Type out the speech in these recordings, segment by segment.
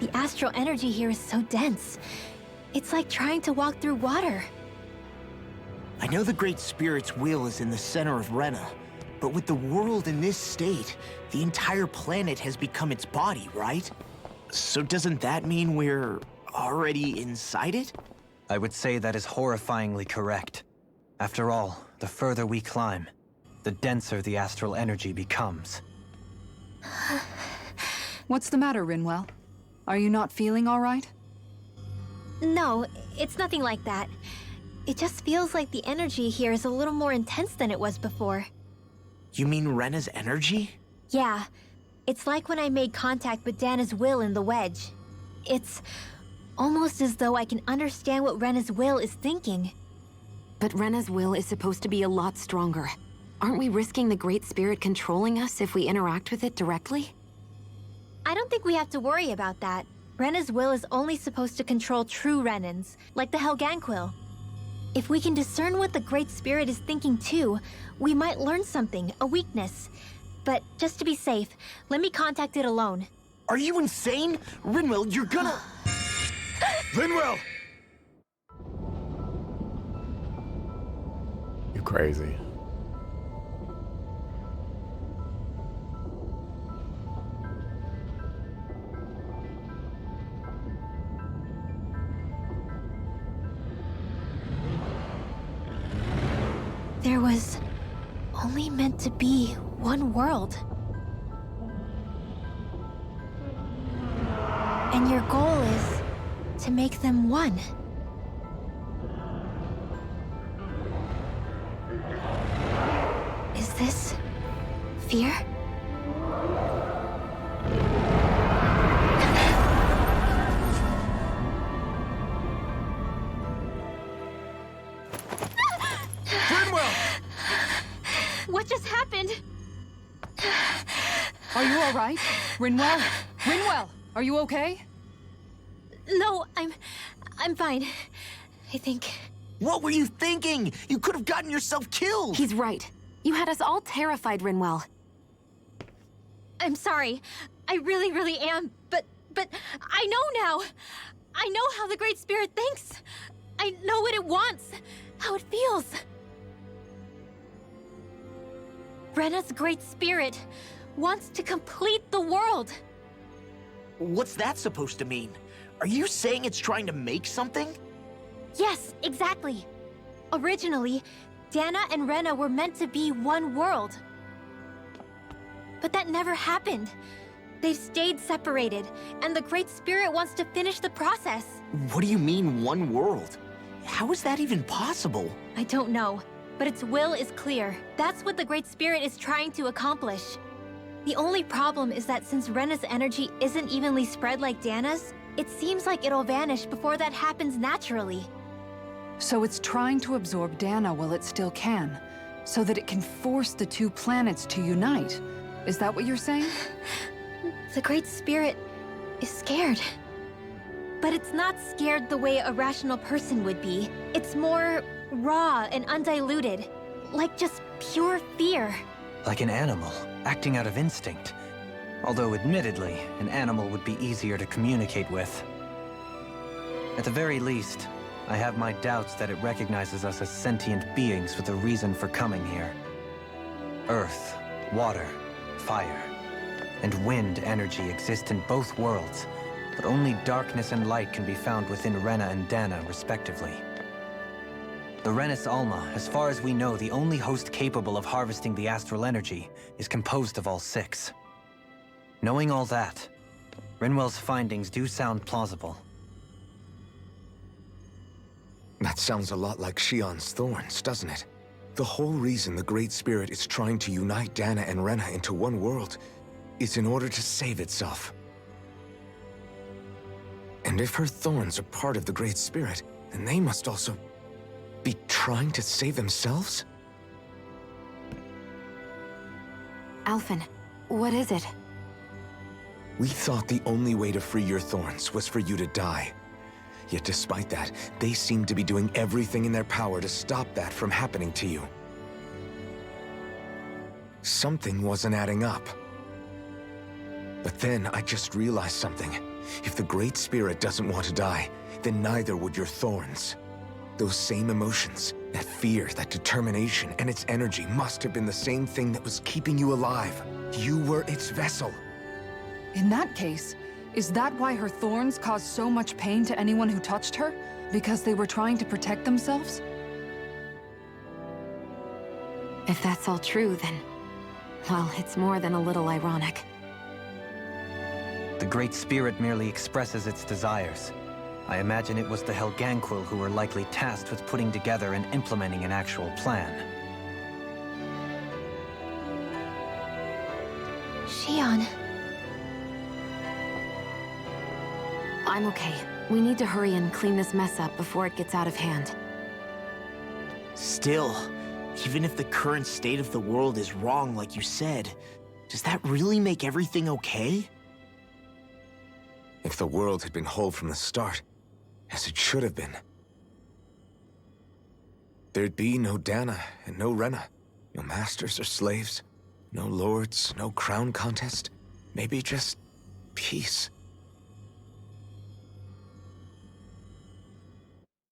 The astral energy here is so dense. It's like trying to walk through water. I know the Great Spirit's will is in the center of Rena, but with the world in this state, the entire planet has become its body, right? So doesn't that mean we're already inside it? I would say that is horrifyingly correct. After all, the further we climb, the denser the astral energy becomes. What's the matter, Rinwell? Are you not feeling all right? No, it's nothing like that. It just feels like the energy here is a little more intense than it was before. You mean Rena's energy? Yeah, it's like when I made contact with Dana's will in the wedge. It's almost as though I can understand what Rena's will is thinking. But Rena's will is supposed to be a lot stronger. Aren't we risking the Great Spirit controlling us if we interact with it directly? I don't think we have to worry about that. Rena's will is only supposed to control true Renans, like the Helganquil. If we can discern what the Great Spirit is thinking too, we might learn something, a weakness. But just to be safe, let me contact it alone. Are you insane? Rinwell, you're gonna... Rinwell! You crazy. There was only meant to be one world. And your goal is to make them one. Is this fear? What just happened? Are you all right? Rinwell? Rinwell, are you okay? No, I'm fine. I think. What were you thinking? You could have gotten yourself killed! He's right. You had us all terrified, Rinwell. I'm sorry. I really am. But I know now. I know how the Great Spirit thinks. I know what it wants, how it feels. Rena's Great Spirit wants to complete the world. What's that supposed to mean? Are you saying it's trying to make something? Yes, exactly. Originally, Dana and Rena were meant to be one world. But that never happened. They've stayed separated, and the Great Spirit wants to finish the process. What do you mean, one world? How is that even possible? I don't know, but its will is clear. That's what the Great Spirit is trying to accomplish. The only problem is that since Rena's energy isn't evenly spread like Dana's, it seems like it'll vanish before that happens naturally. So it's trying to absorb Dana while it still can, so that it can force the two planets to unite. Is that what you're saying? The Great Spirit is scared. But it's not scared the way a rational person would be. It's more raw and undiluted, like just pure fear. Like an animal, acting out of instinct. Although admittedly, an animal would be easier to communicate with. At the very least, I have my doubts that it recognizes us as sentient beings with a reason for coming here. Earth, water, fire, and wind energy exist in both worlds, but only darkness and light can be found within Rena and Dana, respectively. The Renis Alma, as far as we know, the only host capable of harvesting the astral energy, is composed of all six. Knowing all that, Rinwell's findings do sound plausible. That sounds a lot like Shion's thorns, doesn't it? The whole reason the Great Spirit is trying to unite Dana and Rena into one world is in order to save itself. And if her thorns are part of the Great Spirit, then they must also be trying to save themselves? Alphen, what is it? We thought the only way to free your thorns was for you to die. Yet despite that, they seem to be doing everything in their power to stop that from happening to you. Something wasn't adding up. But then I just realized something. If the Great Spirit doesn't want to die, then neither would your thorns. Those same emotions, that fear, that determination, and its energy must have been the same thing that was keeping you alive. You were its vessel. In that case, is that why her thorns caused so much pain to anyone who touched her? Because they were trying to protect themselves? If that's all true, then... well, it's more than a little ironic. The Great Spirit merely expresses its desires. I imagine it was the Helganquil who were likely tasked with putting together and implementing an actual plan. Shion. I'm okay. We need to hurry and clean this mess up before it gets out of hand. Still, even if the current state of the world is wrong like you said, does that really make everything okay? If the world had been whole from the start, as it should have been, there'd be no Dana and no Rena, no masters or slaves, no lords, no crown contest, maybe just peace.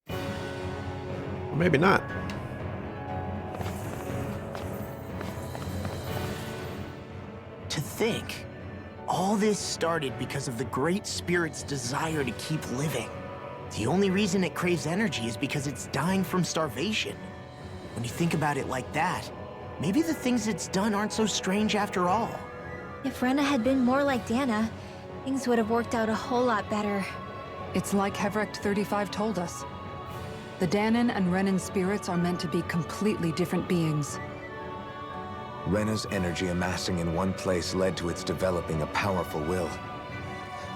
Or maybe not. To think, all this started because of the Great Spirit's desire to keep living. The only reason it craves energy is because it's dying from starvation. When you think about it like that, maybe the things it's done aren't so strange after all. If Rena had been more like Dana, things would have worked out a whole lot better. It's like Hevrecht 35 told us. The Danan and Renan spirits are meant to be completely different beings. Rena's energy amassing in one place led to its developing a powerful will.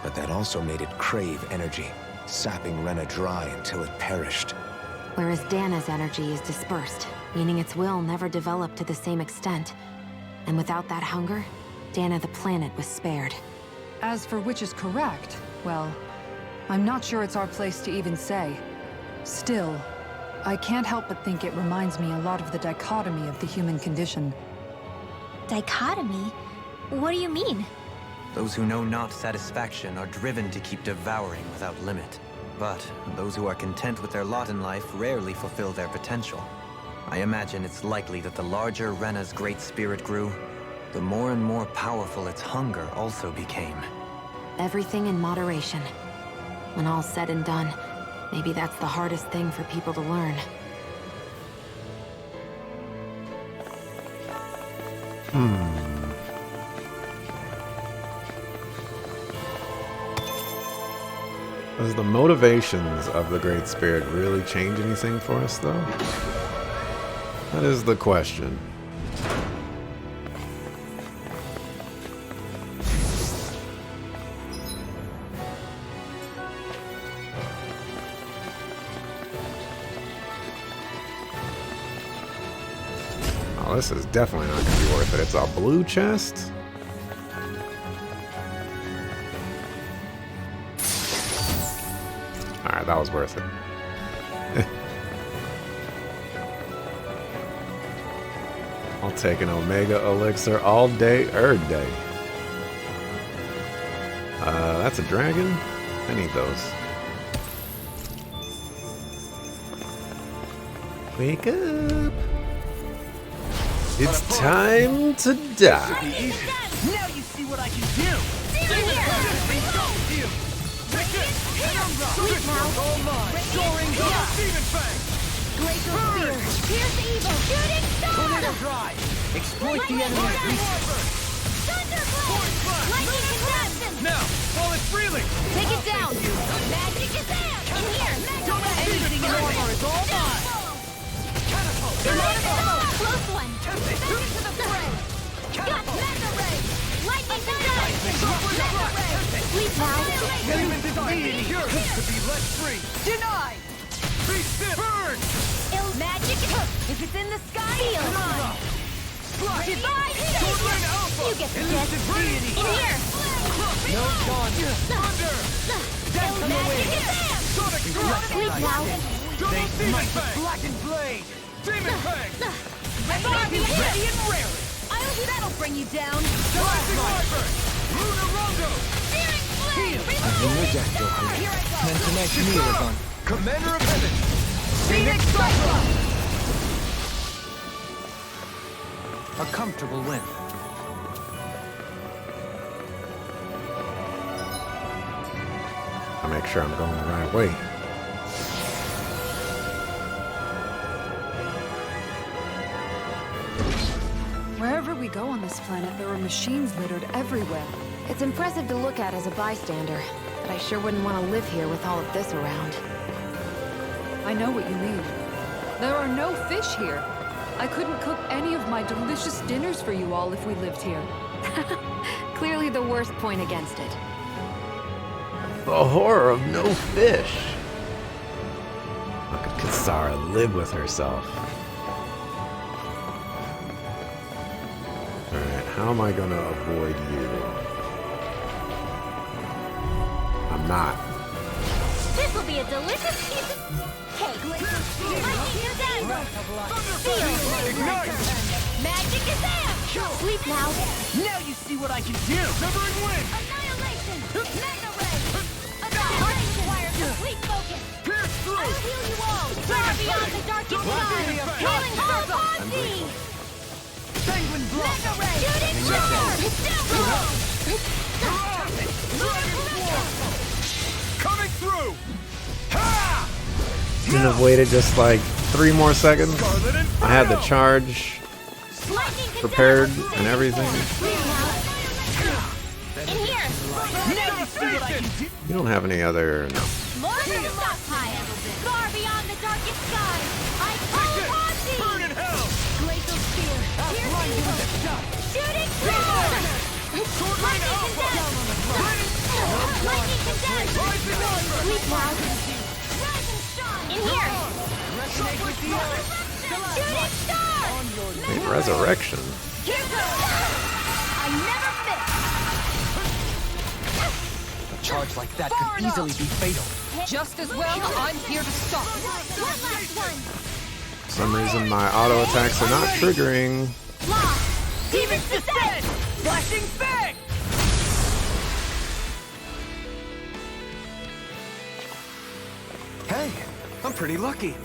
But that also made it crave energy, sapping Rena dry until it perished. Whereas Dana's energy is dispersed, meaning its will never developed to the same extent. And without that hunger, Dana the planet was spared. As for which is correct, well, I'm not sure it's our place to even say. Still, I can't help but think it reminds me a lot of the dichotomy of the human condition. Dichotomy? What do you mean? Those who know not satisfaction are driven to keep devouring without limit. But those who are content with their lot in life rarely fulfill their potential. I imagine it's likely that the larger Rena's Great Spirit grew, the more and more powerful its hunger also became. Everything in moderation. When all's said and done, maybe that's the hardest thing for people to learn. Does the motivations of the Great Spirit really change anything for us, though? That is the question. Oh, this is definitely not going to be worth it. It's a blue chest? Alright, that was worth it. I'll take an Omega Elixir all day, day. That's a dragon? I need those. Wake up! It's time to die. Now you see what I can do! Glacial Spear! Pierce evil! Shooting star! Exploit the enemy's weakness! Thunderblade! Lightning contestant! Now, while it's reeling! Take it down! Magic is there! In here! Anything in armor is all mine! Close one! Back into the fray! Got Mega Ray! Lightning contestant! Sleep now! Human deity yours to be let free! Denied! Be stiff! Burn! Ill magic! If it's in the sky, feel mine! Goodbye! Swordling Alpha! You get the Elusive gift! deity! In here! No dawn! Thunder! Ill magic is there! Sonic Sleep now! Double Demon Fang! Blackened Blade! Demon Fang! Ready and raring! That'll bring you down! Rising Wyvern! Lunar Rondo! Searing Flame! your death, Goku. And tonight's meal is on Commander of Heaven, Phoenix Cyclops! A comfortable win. I'll make sure I'm going the right way. Wherever we go on this planet, there are machines littered everywhere. It's impressive to look at as a bystander, but I sure wouldn't want to live here with all of this around. I know what you mean. There are no fish here. I couldn't cook any of my delicious dinners for you all if we lived here. Clearly the worst point against it. The horror of no fish. How could Kasara live with herself? Alright, how am I gonna avoid you? I'm not. This will be a delicious piece of cake. Lightning Kazam! Seal! Ignite! Magic Kazam! Sleep now! Now you see what I can do! Severing wind! Annihilation! Mega Ray! Annihilation requires complete focus! Pierce I through! will heal you all! Far beyond the darkest sky! Healing Heart on thee! Penguin block! Mega Ray! Shooting star! Coming through! Ha! Shouldn't have waited just like 3 more seconds. Scarlet Inferno! I had the charge prepared and everything. In here! Now see what I can do! You don't have any other... No. More than stockpile! Far beyond the darkest sky! I call upon thee! Burn in hell! Glacial spear! Pierce evil! Shooting star! Swordline Alpha! Lightning condemned! Rising Alpha! Sleep now! Rise and shine! In here! Resonate with the earth! Shooting star! Wait, resurrection. Here goes! I never miss! A charge like that could easily be fatal. Just as well, I'm here to stop. One last one! For some reason, my auto attacks are not triggering. Lost! Demon's Descent! Flashing Fang! Hey, I'm pretty lucky.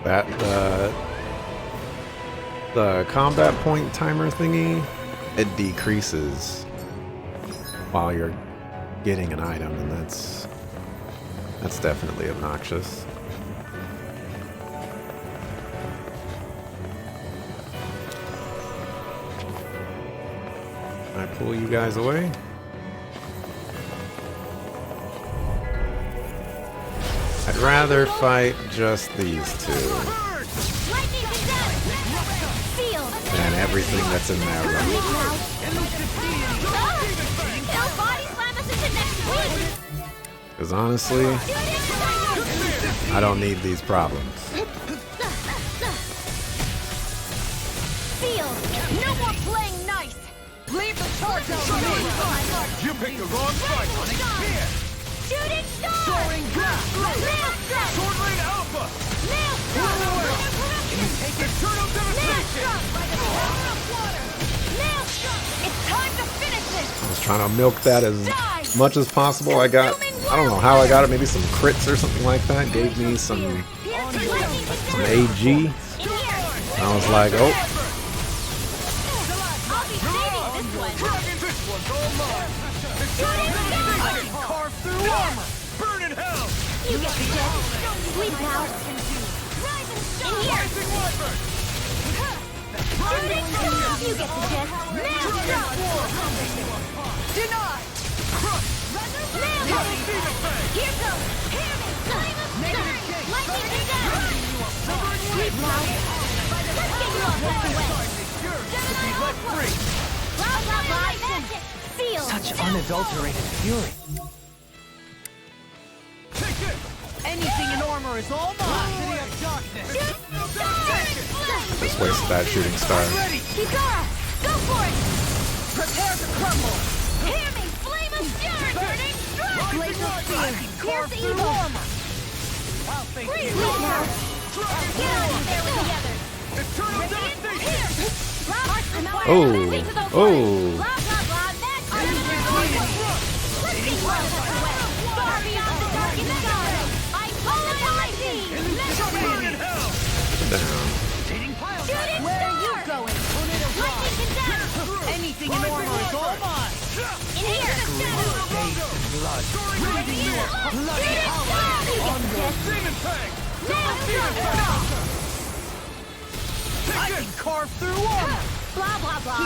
That the combat point timer thingy, it decreases while you're getting an item, and that's definitely obnoxious. Can I pull you guys away? I'd rather fight just these two Lightning condemned! Sealed! than everything that's in that room. Sleep now! It'll body slam us into next week! Because honestly, Shooting star! I don't need these problems. Sealed! No more playing nice! Leave the charge out to me! You picked the wrong fight! Spear! Shooting star! Soaring blast! Maelstrom! Swordline Alpha! Maelstrom! Eternal devastation! Maelstrom! By the power of water! Maelstrom! It's time to finish this! I was trying to milk that as much as possible. I got, I don't know how I got it, maybe some crits or something like that. Gave me some AG. In here! I was like, oh, I'll be saving this one! Dragon, this one's all mine! Shooting I star! can carve through armor! Burn in hell! You get the gist! Sleep now! Rise and shine! In here! Rising Wyvern! Shooting star! You get the gist! Maelstrom! Denied! Maelstrom! Here goes! Hammer! Flame of star! Lightning condemned! Sleep now! Let's get you all tucked away! Gemini Aqua! Cloud Annihilation! Seal! Such unadulterated fury. Take it! Anything in armor is all mine. City of Darkness! just wasted that shooting star. Ready! Kikara! Go for it! Prepare to crumble! Hear me! Flame of fury! Burning strike! Glacial spear! Pierce evil! thank Freeze you. now. Get out of there with the others. Eternal devastation! Oh. Straight to the point. Oh. Blah, blah, blah. That's how you get going. Let's see what is away. Far beyond the darkest sky. I follow my thee. Let's Burn in hell! Down. shoot it. Where are you going? Lightning condemned. Anything in armor is all mine! In here. Blood. Breathing more. Bloody Demon Fang! I can carve through armor! Blah, blah, blah.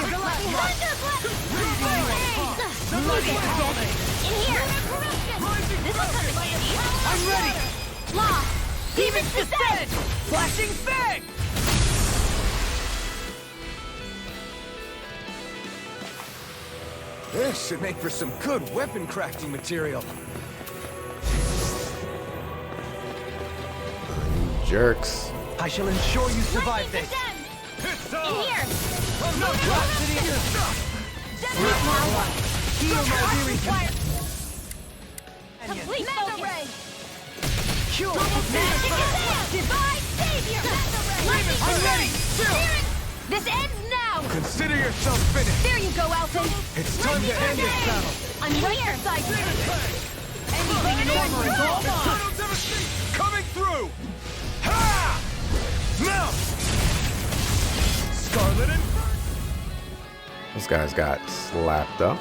Bloody dominate! In here. This will come in handy. I'm ready! Law. Demon's descent. Flashing Fang! This should make for some good weapon crafting material. Jerks. I shall ensure you survive Lightning this. condemned. In here. No rhapsody in your stuff! Heal my weary Complete focus. Cure. Magic Kazam. Divine Savior. Lightning I'm ready! Spirit. This ends now. Consider yourself finished! There you go, Alphen. It's time to end this battle! I'm right beside you. Anything in armor is all mine! Coming through! Ha! Mount! Scarlet and... Those guys got slapped up.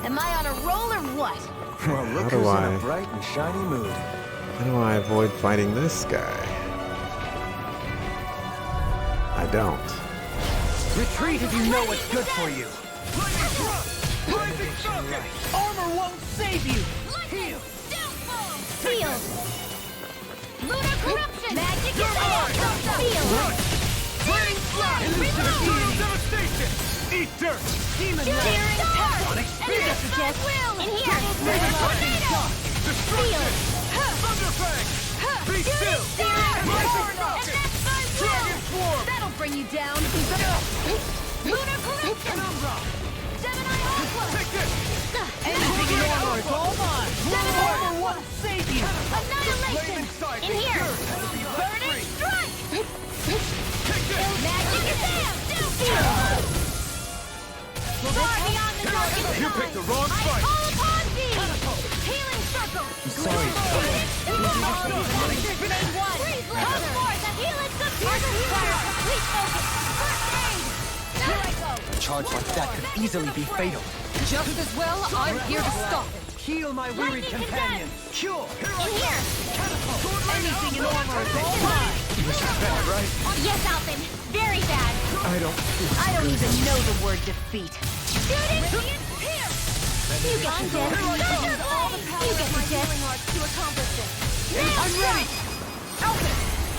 Am I on a roll or what? Well, How look do who's in I- a bright and shiny mood. How do I avoid fighting this guy? I don't. Retreat if you know what's good for you. Blazing Falcon! Armor won't save you. Heal. Sealed. Lunar corruption. Magic Kazam. Sealed. Burning Flash! Eternal devastation! Eat dirt! Demon Searing Wrath. Power. Unexpected. In here. Tornado. Destruction! Thunder Fang! Be still! Rising Falcon! Dragon Swarm! That'll bring you down. Lunar corruption. Gemini Aqua. Take this! Anything in armor is all mine. Armor won't save you. Annihilation. Flame inside In me. here. Burn! Burning strike. Take this! Magic Kazam. Far beyond the darkest sky. You picked the wrong I fight! call upon thee. Healing circle. sorry. Grenade one. Come forth and heal it. Complete focus. First aid. Now I go. A charge like that could easily be fatal. Just as well, I'm here to stop it. Heal my wearied Lightning companion. Cure. In here. Anything in armor is all mine. Yes, Alphen. Very bad. I don't... I don't even know the word defeat. Shoot it! Here! You get to death. You get to death. To accomplish this. I'm ready!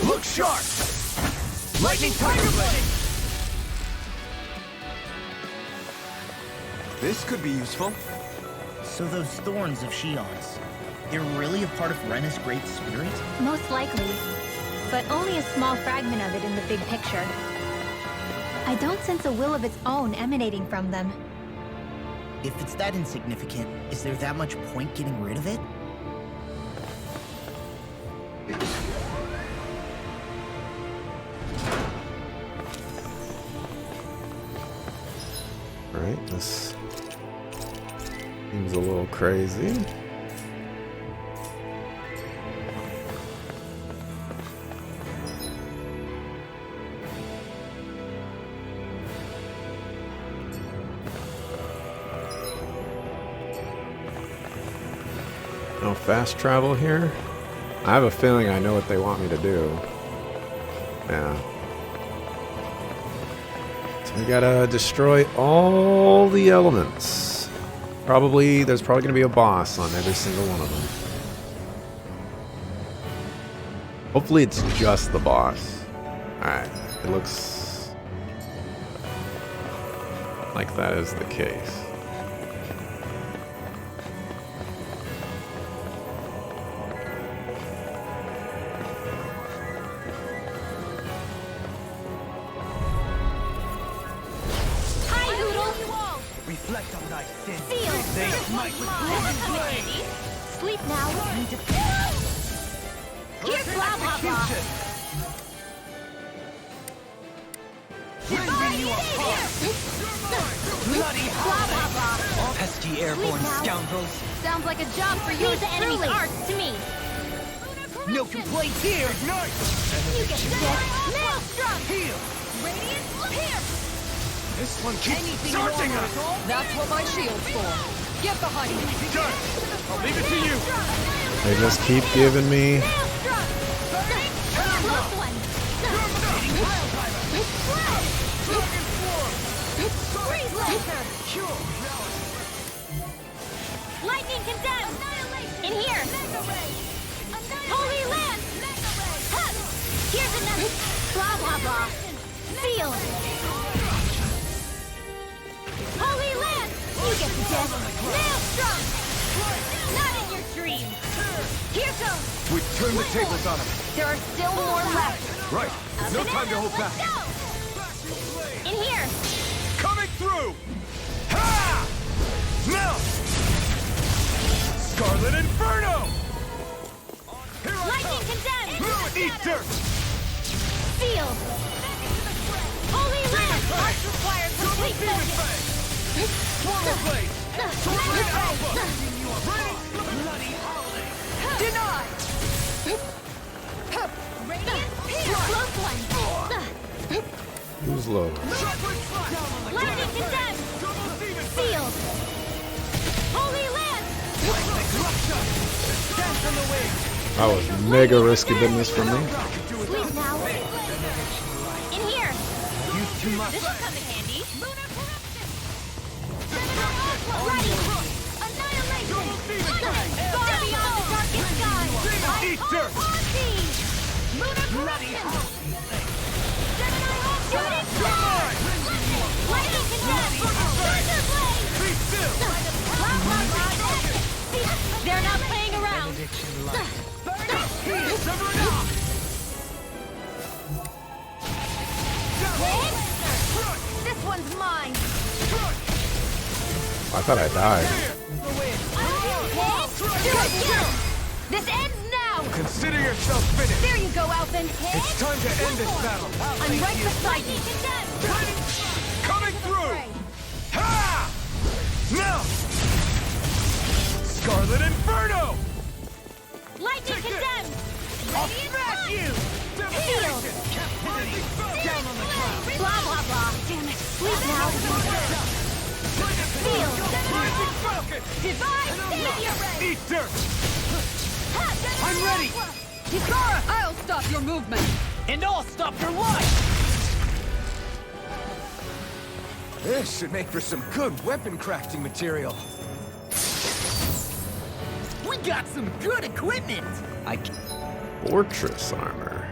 Look sharp! Lightning Tiger Blade! This could be useful. So those thorns of Shion's, they're really a part of Rena's great spirit? Most likely. But only a small fragment of it in the big picture. I don't sense a will of its own emanating from them. If it's that insignificant, is there that much point getting rid of it? Right, this seems a little crazy. No fast travel here? I have a feeling I know what they want me to do. Yeah. So we gotta destroy all the elements. There's probably gonna be a boss on every single one of them. Hopefully it's just the boss. Alright, it looks like that is the case. Hi, Noodle! Reflect on thy sin. Feel! They smite with blazing blade. Sleep now. Here's blah blah blah. Bloody Blah blah blah. Pesky airborne now. scoundrels. Sounds like a job for you. Leave the enemy's arts to me. No complaints here! Ignite! You get dead. Maelstrom. Heal! Radiant here. This one keeps charging us! That's what my shield's for. Get behind me. Done! I'll leave it to you! They just keep giving me. Maelstrom. Close one. Freeze laser. Lightning condemned. In here. Holy Lance. Huh. Here's another. Blah blah blah. Seal. Holy Lance. You get the death. Maelstrom. Not in your dreams. Here goes. We turn the tables on him. There are still more left. Right. No time to hold back. Let's go. In here. Coming through! Ha! Now! Scarlet Inferno! Lightning condemned. Eat dirt! Seal. Holy Land. Arts requires complete focus. Swallow blade! Torment Alpha! Denied. Radiant. Close one. Who's low? Lightning condemned. Seal. Holy Land. Dance on the wing! That was mega risky business for me. Sleep now. In here. Use too much. This will come in handy. Ready. Annihilation. Far beyond the darkest sky. Eat dirt! Bloody Shooting star. Lightning condemned. Thunder blade. Be still! Blah, blah, blah. They're not playing around. Sever it off! This one's mine. I thought I died. This ends now. Consider yourself finished! There you go, Alvin. It's time to end this battle! I'm right beside you. Coming through! Ha! Now! Scarlet Inferno! Lightning condemned. I'll smash you! Healed. Down on the ground! Blah blah blah. Damn it. Sleep now. Seal. Rising Falcon! Divine Savior Ray. Eat dirt! I'm ready! Hikara, I'll stop your movement. And I'll stop your life! This should make for some good weapon crafting material. We got some good equipment! Fortress armor.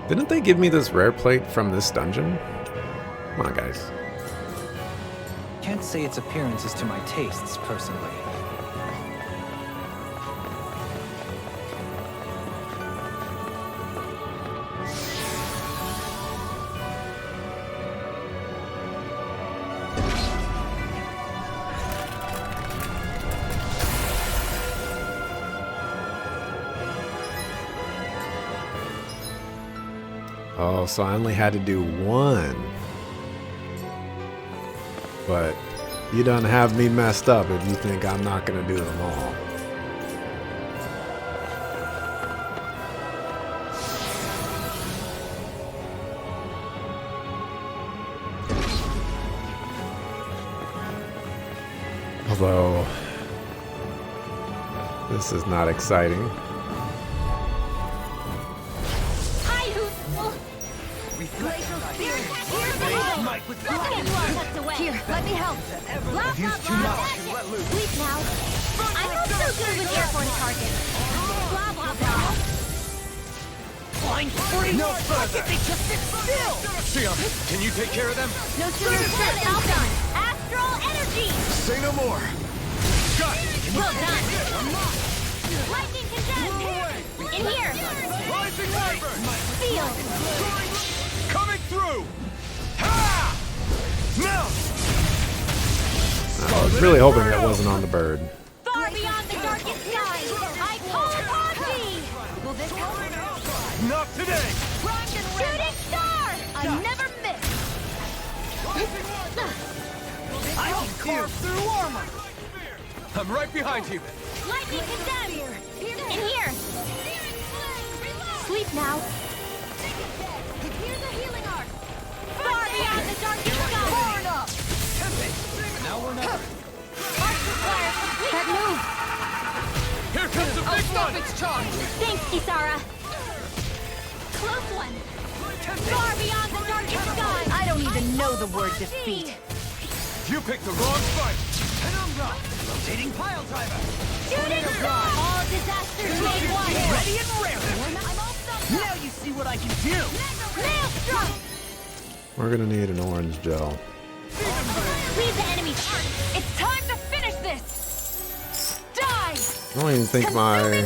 Didn't they give me this rare plate from this dungeon? Come on, guys. Can't say its appearance is to my tastes, personally. Oh, so I only had to do one. But you done have me messed up if you think I'm not gonna do them all. Although, this is not exciting. Here, let me help. Blah, blah, blah. Sleep now. I'm also good with airborne targets. Blah, blah, blah. Flying free! No further! They just sit still! Xion, can you take care of them? No sooner said than done. Astral energy. Say no more. Got it! Well done. Lightning condemned. In here. Rising Wyvern! Seal. Coming through! Ha! Now! I was really hoping that wasn't on the bird. Far beyond the darkest skies, I call upon thee! Will this help? Not today! Shooting star! I never miss! I can carve through armor! I'm right behind you! Lightning condemned! In here! Sleep now! Here's a healing arc! Far beyond the darkest sky! Burn up! Now we're not. That move! Here comes the big one! Its charge! Thanks, Kisara! Close one! Far beyond the darkest sky! I don't even know the word defeat! You picked the wrong fight! Penumbra! Rotating pile driver! Shooting star! All disasters made one! Ready and raring! Now you see what I can do! Maelstrom! We're gonna need an orange gel. Leave the enemy's arc! It's time to finish this! Die! I don't even think my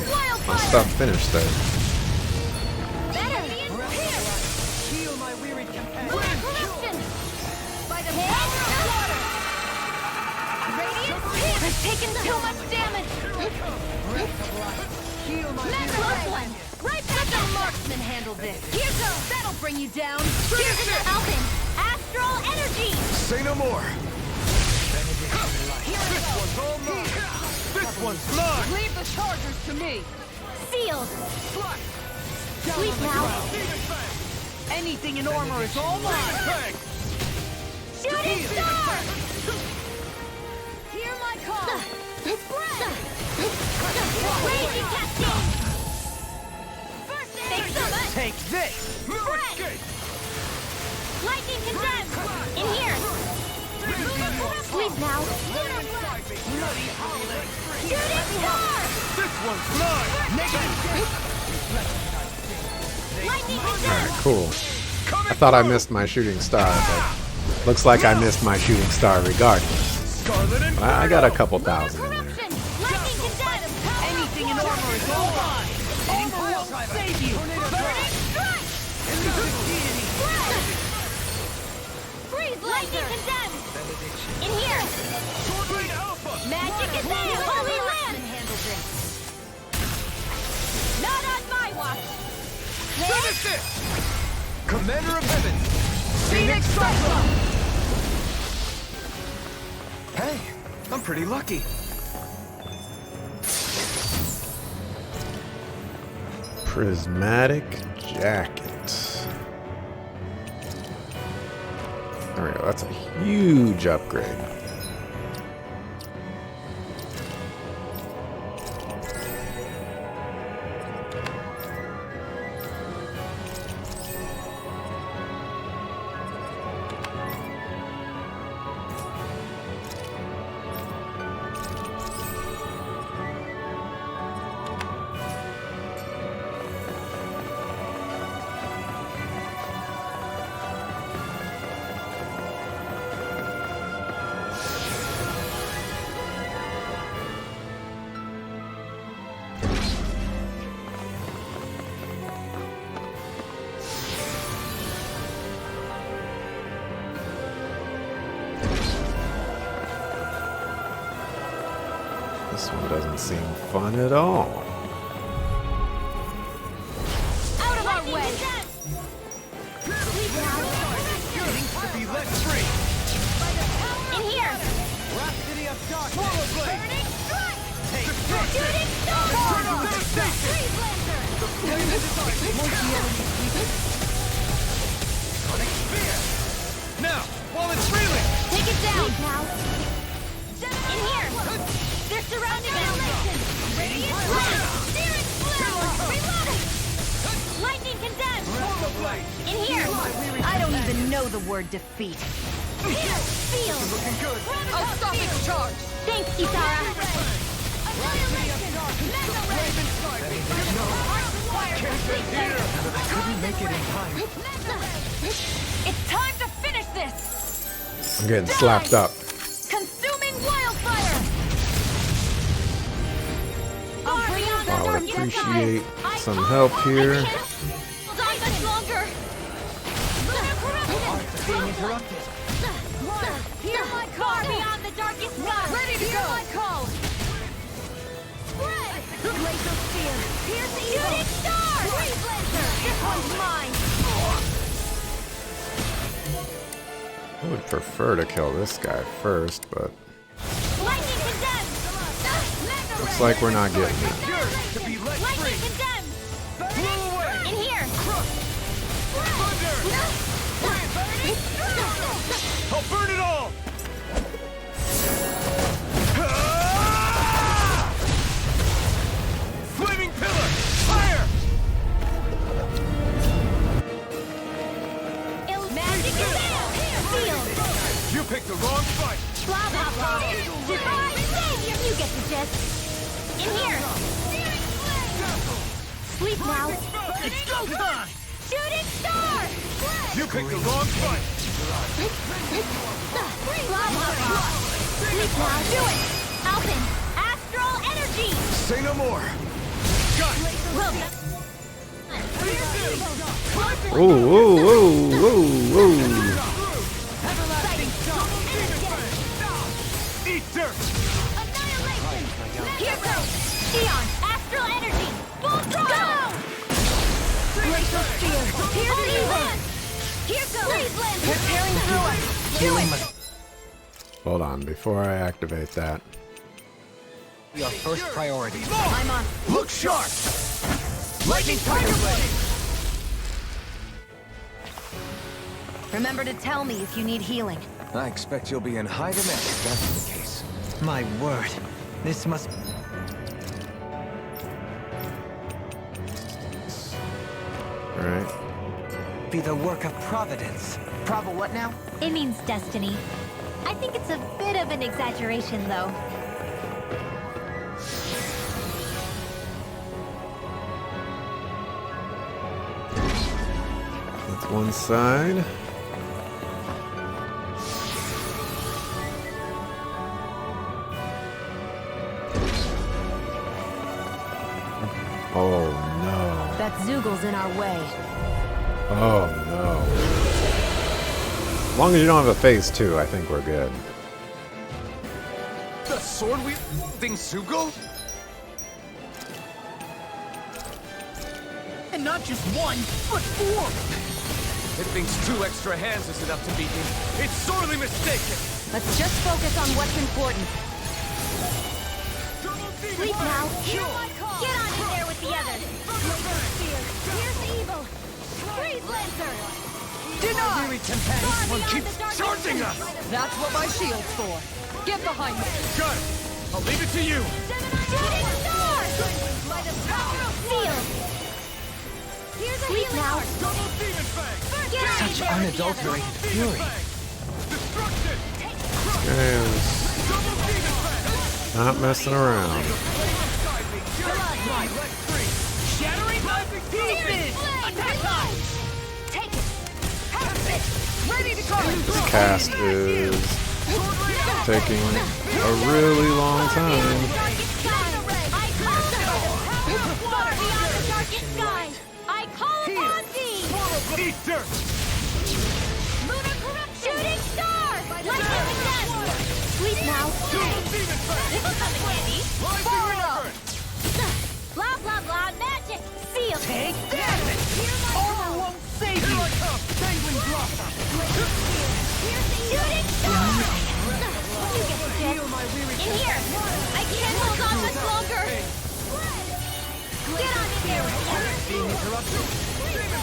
stuff finished there. Better! Heal my wearied companion! Corruption! By the power of water! Radiant Spear! I've taken too much damage! Heal my Close one! Right back! Let the marksman handle this! Here goes! That'll bring you down! Here's the Elven! Astral energy! Say no more! This one's all mine! This one's mine! Leave the chargers to me. Sealed! Sleep now! Anything in armor is all mine! Shooting star! Hear my call! Raging cascade! Thanks so much! Take this! Spread! Lightning condemned! In here! Sleep now! Shooting star! This one's mine! Lightning Alright, condemned! cool. I thought I missed my shooting star, but looks like I missed my shooting star regardless. Scarlet and I got a couple thousand in there. Corruption! Lightning condemned! anything in armor is all mine! Armor will save you! Burning strike! Elusive Freeze lightning condemned! In here! deity! Alpha! Magic is in Holy Land! Not on my watch! Finish this! Commander of Heaven! Phoenix Cyclone! Hey, I'm pretty lucky. Prismatic jacket. There we go. That's a huge upgrade. This one doesn't seem fun at all. Out of our way! Sleep now! To be let free! In here! Rhapsody of Darkness! Burning strike! Take Shooting star! Freeze lantern! Sonic Spear! Now, while it's reeling! Take it down! Now! In here! They're surrounding us! Radiant blast! Searing flower! Reloading! Lightning condemned! In here! I don't even know the word defeat. Here! Feel! Looking good! I'll stop its charge. Thanks, Kisara! Couldn't make it in time. It's time to finish this! I'm getting slapped up. Consuming wildfire! I would appreciate some help here. Die much longer! Being interrupted. Hear my call! Beyond the darkest sky! Ready to go! My call! Spread! Laser sphere! Pierce the shooting star! Freeze laser! This one's mine! I would prefer to kill this guy first, but Lightning condemned! looks like we're not getting it. Lightning condemned! In here! I'll burn it all! Flaming pillar! Fire! Magic Seal! You picked the wrong fight! Blah blah blah! Divine Savior! You get the gist! In here! Sleep now! It's go time! Shooting star! You picked the wrong fight! Blah blah blah! Sleep now! Do it! Alpin! Astral energy! Say no more! Got it! Will Whoa, whoa, whoa, whoa, whoa. Eat dirt! Annihilation! Here goes! Sion! Astral energy! Full throttle! Glacial sphere! Here's the event! Here goes! Freeze Lance! We're tearing through us! Do it! Hold on, before I activate that. Your first priority. I'm on! Look sharp! Lightning Tiger Blade! Remember to tell me if you need healing. I expect you'll be in high demand if that's the case. My word. This must Alright. be the work of Providence. Prova what now? It means destiny. I think it's a bit of an exaggeration, though. That's one side. Oh no. That Zoogal's in our way. Oh no. As long as you don't have a phase 2, I think we're good. The sword wielding Sugal? And not just one, but 4! It thinks 2 extra hands is enough to beat me. It's sorely mistaken! Let's just focus on what's important. Sleep now! Get on in there with the others! Here's the evil! Freeze Lancer! Weary companion, this one keeps charging us! That's what my shield's for. Get behind me. Got it! I'll leave it to you! Shooting star! Sealed! Here's a Sleep healing now! art! Double Demon Fang! Get on in there with the Unadulterated others! fury. Destruction! And Double Demon Fang! not messing around. Shattering Rising Pieces! Attack time! Take it! Ready to go. This cast is taking a really long time. Eat dirt! Shooting star! Lightning again! Sleep now! Demon Fang! This is coming handy! Rising Reverend! Blah blah blah magic! Seal! Take that! Armor won't save you! Here I come! Penguin Blossom! Shooting star! You get the gist! In here! I can't hold on much longer! Get on in there with the others!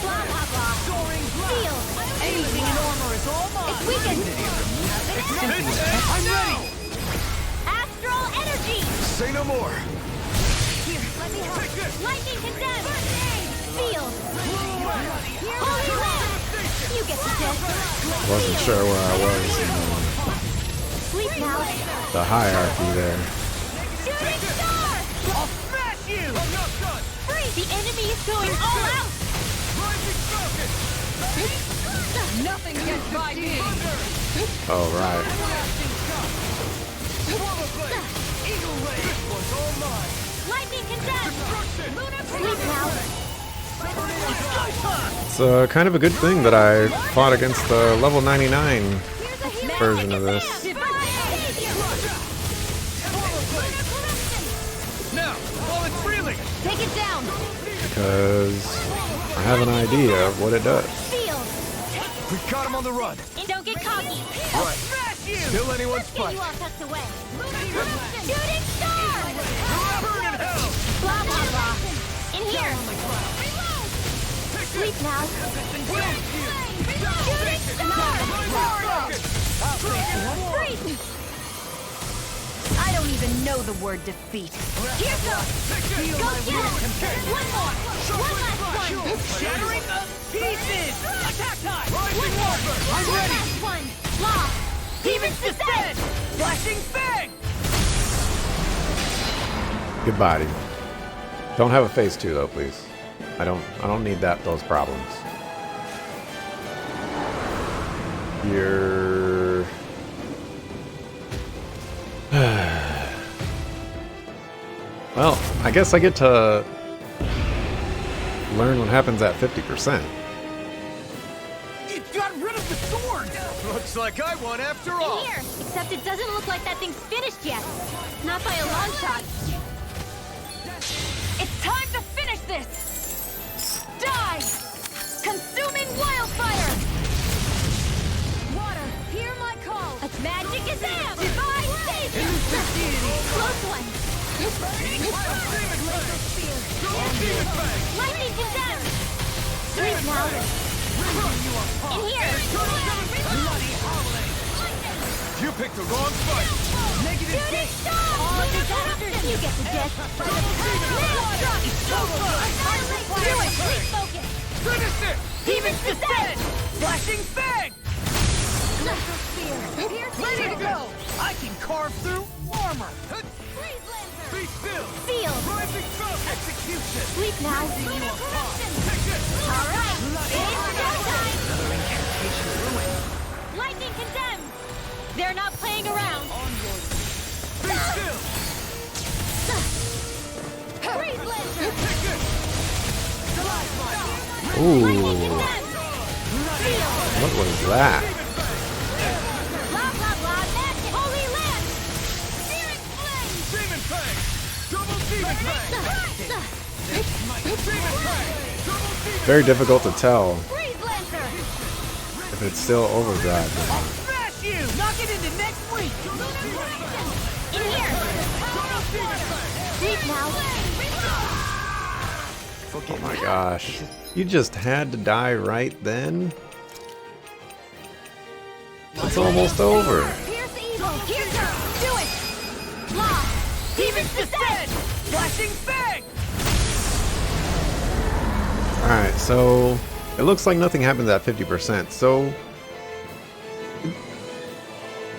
Blah blah blah! Seal! Anything in armor is all mine! It's weakened! I'm ready! Astral energy! Say no more! Here, let me help! Take this! Lightning condemned! Seal! Holy Land! You get the gist! Wasn't sure where I was in Sleep now! the hierarchy there. Shooting star! I'll smash you! I'm not done! Free! The enemy is going all out! Rising Falcon! Nothing gets by me. Oh, right. Swallow Blade! Eagle Ray! This one's all mine! Lightning condemned! Destruction! Sleep now! It's kind of a good thing that I fought against the level 99 Here's a healing version of this. Now, while it's reeling! Take it down. Because I have an idea of what it does. Field. We caught him on the run! Don't get cocky. Right. Still anyone's Get fight! you all tucked away. Shooting star. Burn in hell! Blah blah blah. In here. Sleep now. Shooting star. Freeze. I don't even know the word defeat. Here goes. Go get him. One more. One last one. Shattering of pieces! Attack time! One more. I'm One ready! last one. Law. Demons descend. Flashing fang! Goodbye. Demon. Don't have a phase 2 though, please. I don't need those problems. You're well, I guess I get to learn what happens at 50%. It got rid of the sword! Looks like I won after all! In here. Except it doesn't look like that thing's finished yet. Not by a long shot. It's time to finish this! Die! Consuming wildfire! Water, hear my call! A magic is am! Divine savior! Close one! Lightning condemned! Sleep now! In here! You picked the wrong fight! Negative Shooting star! You get the death! Do it! Please focus! Finish it! Demons descend! Flashing fang! Ready to go! I can carve through armor! Freeze Lancer! Be still! Field! Rising from execution! Sleep now! Alright! It's showtime! Lightning condemned! They're not playing around! Be still! Freeze Lancer! Ooh, Lightning condemned! Field! what was that? Blah blah blah! Magic! Holy Lance! Searing flame! Demon fang! Double demon fang! Demon fang! Double demon Very difficult to tell Freeze Lancer! if it's still overdrive. smash you! Knock it into next week! In here! Sleep now! Oh my gosh. You just had to die right then? It's almost over. Pierce evil! Here goes! Do it! Law! Demons descend! Flashing fang! Alright, so it looks like nothing happens at 50%, so it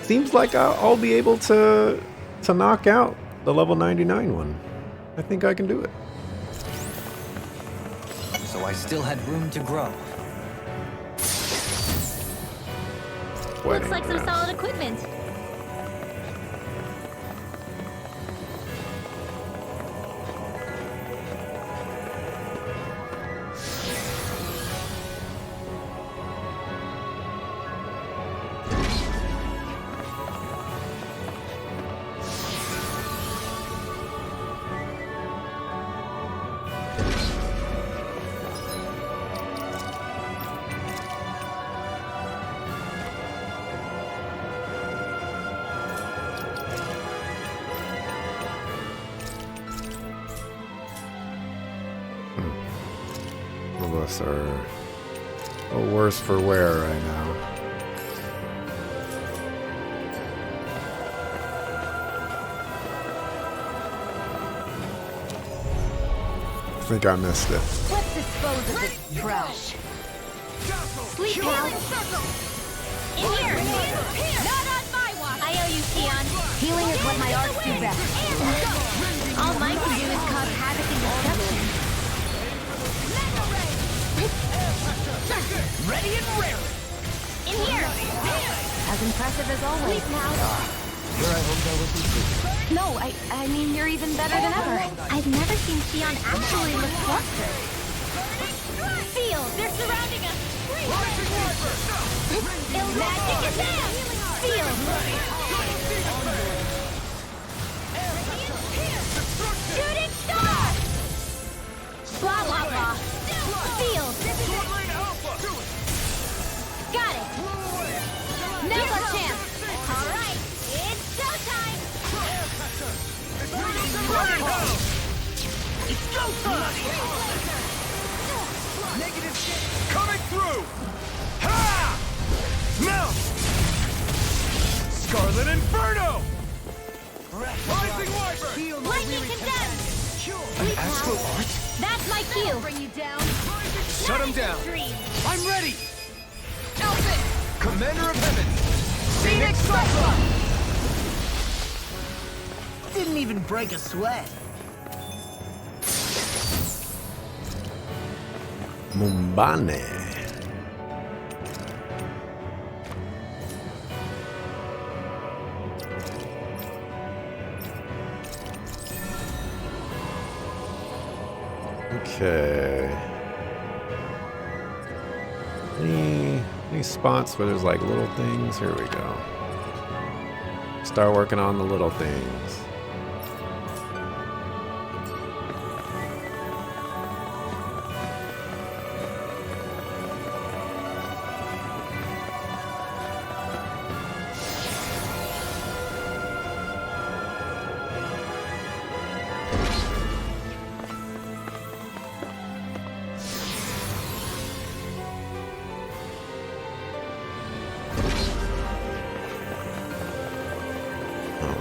seems like I'll be able to knock out the level 99 one. I think I can do it. So I still had room to grow. Looks like some solid equipment. All of us are a worse for wear right now. I think I missed it. Let's dispose of this trash. Sleep now. In here! Not on my watch! I owe you, Tion. Healing is what my arts do best. All mine can do is cause havoc and destruction. Ready and rare! In here! As impressive as always. Sleep now. Here I hope that wasn't true. No, I mean, you're even better than ever. I've never seen Tion actually look flustered. Feel! They're surrounding us! Magic is in! Feel! Shooting star! Blah, blah, blah. Feel! Got it! Now's our chance! Alright, it's showtime! It's go time! Coming through! Ha! Now! Scarlet Inferno! Rising Wyvern! Lightning condemned! An astral art? That's my cue! Bring you down. Shut him down! Dream. I'm ready! Elfin! Commander of Heaven! Phoenix Cyclone! Didn't even break a sweat. Mumbane. Okay. Any spots where there's like little things? Here we go. Start working on the little things.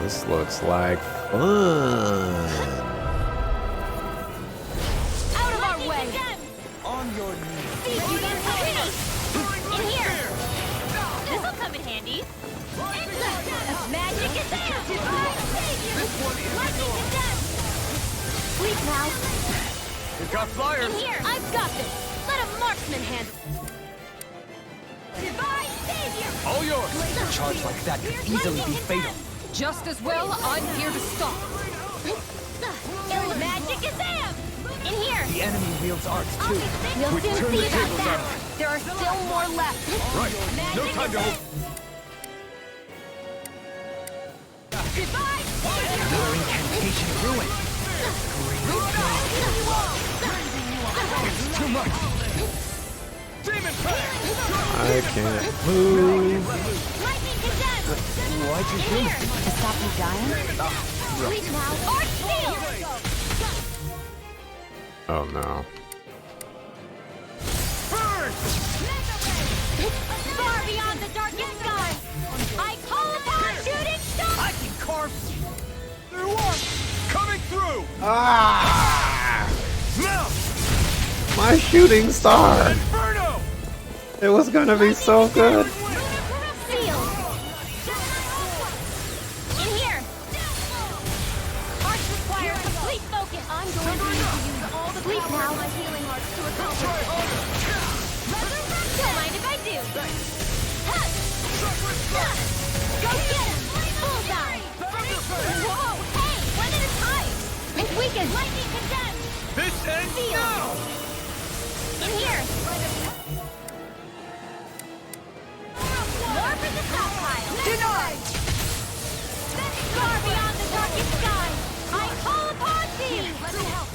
This looks like fun. Out of our way! On your knees! You got company! In here! This'll come in handy. Magic is there! Divine Savior! Lightning condemned! Sleep now. We've got flyers! In here! I've got this! Let a marksman handle. Divine Savior! All yours! A charge like that could easily be fatal. Just as well, I'm here to stop. Magicazam! In here! The enemy wields arts too. We'll We've soon turned see the about tables that. on them. There are still more left. Right. No time to hold. Divine Another incantation ruined. It's too much. Demon pack! I can't move. Lightning condemned! Why'd you do it? To stop you dying? Sleep now. Arch field! Oh no. Burn! Far beyond the darkest sky! I call upon shooting star! I can carve through one! Coming through! Ah! Now! My shooting star. Inferno! It was gonna be so good. Seal! In here! Arch requires complete focus! I'm going to need to use all the sleep now. My healing arts to accomplish this. Don't mind if I do! Go get him! Bullseye! Whoa! Hey! One at a time! If we can lightning condemn! This ends now! In here! More for the stockpile! Denied! Far beyond the darkest sky! I call upon thee! Let me help!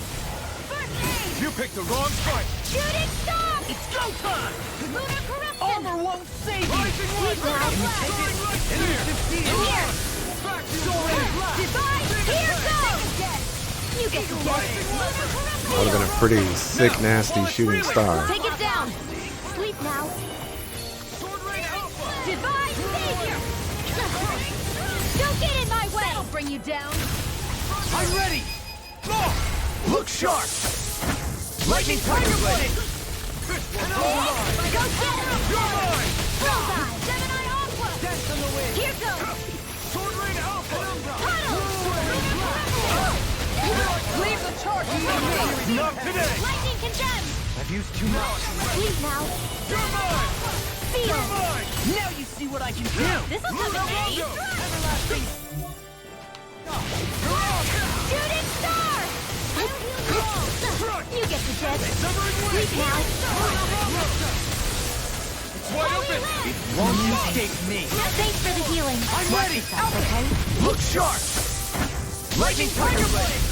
First aid! You picked the wrong fight! Shooting star! It's go time! Lunar corruption! Armor won't save you! Rising Sleep now! In here! In here! Divine! Here goes! You get to guess! Lunar corruption! Would have been a pretty sick, nasty shooting star. Take it down! Sleep now! Divine Savior! Don't get in my way! That'll bring you down. I'm ready! Look sharp! Lightning Tiger Blade! Go get him! You're mine! Bullseye! Gemini Aqua! Dance on the wind! Here goes! Sword Rain Alpha! Tunnel! Leave the charge to me. Not today! Lightning condemned! I've used too much! Sleep now! You're mine! Feel! You're mine! Now you see what I can do. This'll come in handy! Everlasting! Shooting star! You get the gist. Severing Sleep Blade! now! It's wide open! It's Won't you escape me? Thanks for the healing. I'm Watch ready. yourself, okay? Look sharp. Lightning Tiger Blade.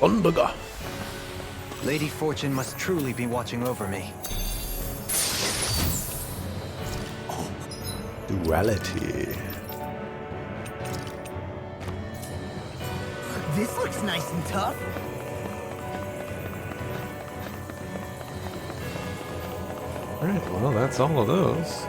Thundaga. Lady Fortune must truly be watching over me. Duality. This looks nice and tough. Alright, well, that's all of those.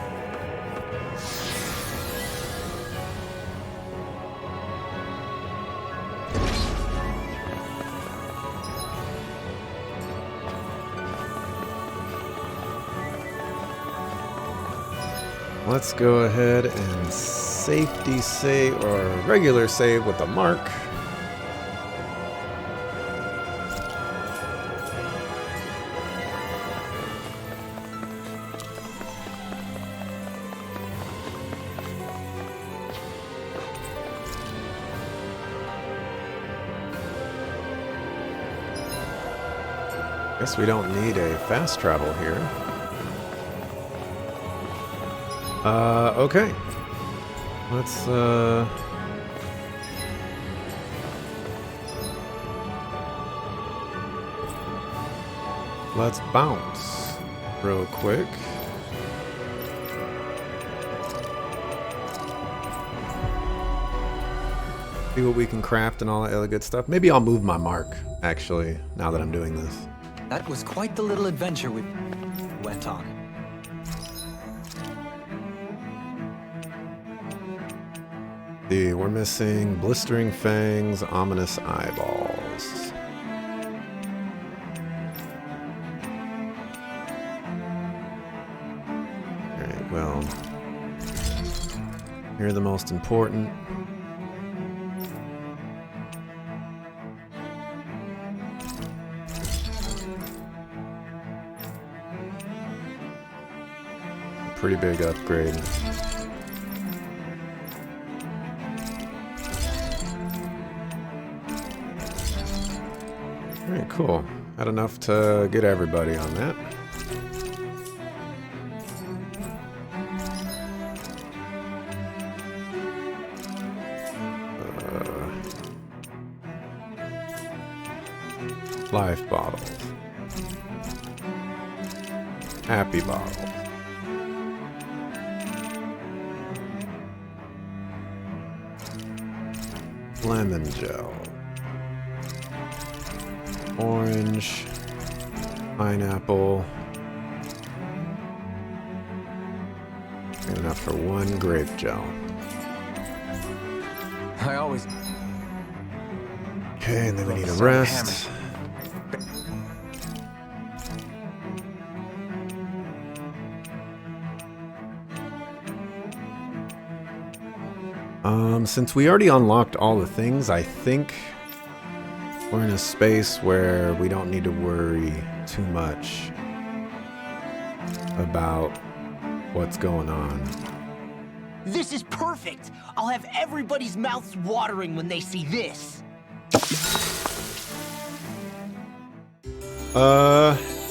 Let's go ahead and safety save, or regular save with the mark. Guess we don't need a fast travel here. Okay. Let's, let's bounce real quick. See what we can craft and all that other good stuff. Maybe I'll move my mark, actually, now that I'm doing this. That was quite the little adventure we went on. See, we're missing Blistering Fangs, Ominous Eyeballs. Alright, well, here are the most important. Pretty big upgrade. Alright, cool. Had enough to get everybody on that. Life bottles. Happy bottles. Lemon gel. Orange. Pineapple. Good enough for one grape gel. I always... Okay, and then we need a rest. Since we already unlocked all the things, I think we're in a space where we don't need to worry too much about what's going on. This is perfect! I'll have everybody's mouths watering when they see this.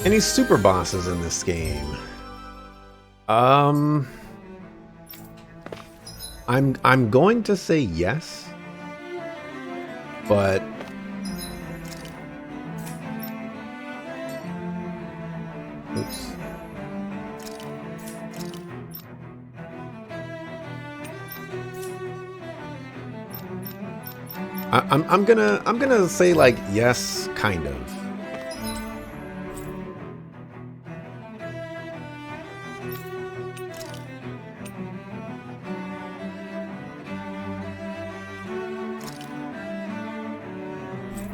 Any super bosses in this game? I'm going to say yes, but oops. I'm gonna say like yes, kind of.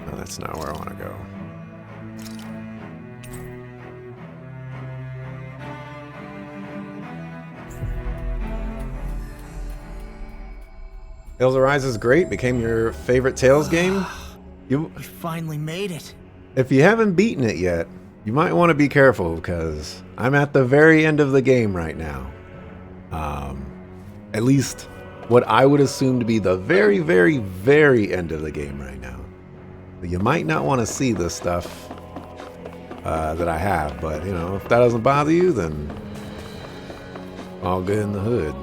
No, that's not where I want to go. Tales Arise is great. Became your favorite Tales game. We finally made it. If you haven't beaten it yet, you might want to be careful because I'm at the very end of the game right now. At least what I would assume to be the very, very, very end of the game right now. You might not want to see this stuff that I have, but you know, if that doesn't bother you, then All good in the hood.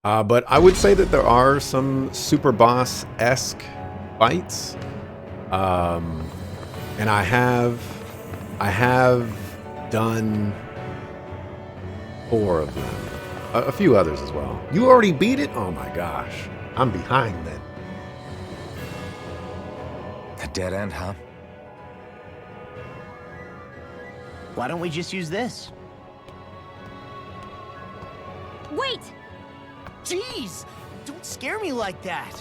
But I would say that there are some Super Boss-esque fights. And I have done 4 of them. A few others as well. You already beat it? Oh my gosh. I'm behind then. A dead end, huh? Why don't we just use this? Wait! Jeez! Don't scare me like that!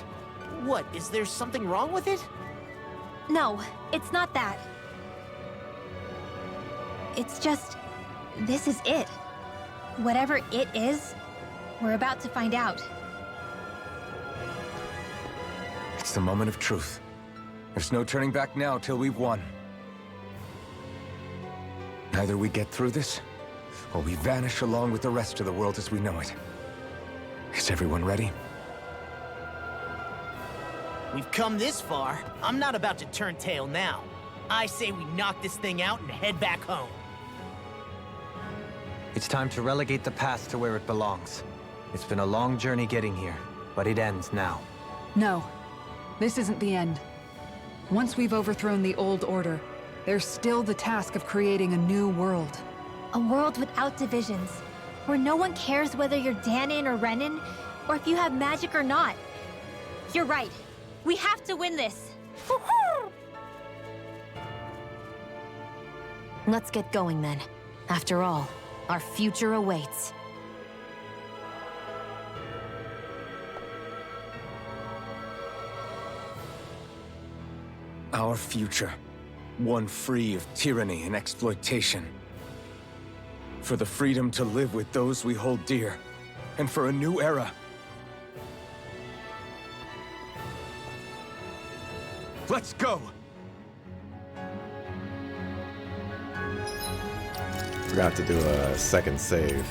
What, is there something wrong with it? No, it's not that. It's just, this is it. Whatever it is, we're about to find out. It's the moment of truth. There's no turning back now till we've won. Either we get through this, or we vanish along with the rest of the world as we know it. Is everyone ready? We've come this far. I'm not about to turn tail now. I say we knock this thing out and head back home. It's time to relegate the past to where it belongs. It's been a long journey getting here, but it ends now. No, this isn't the end. Once we've overthrown the old order, there's still the task of creating a new world. A world without divisions, where no one cares whether you're Danon or Renan, or if you have magic or not. You're right. We have to win this. Let's get going then. After all, our future awaits. Our future. One free of tyranny and exploitation. For the freedom to live with those we hold dear. And for a new era. Let's go! Forgot to do a second save.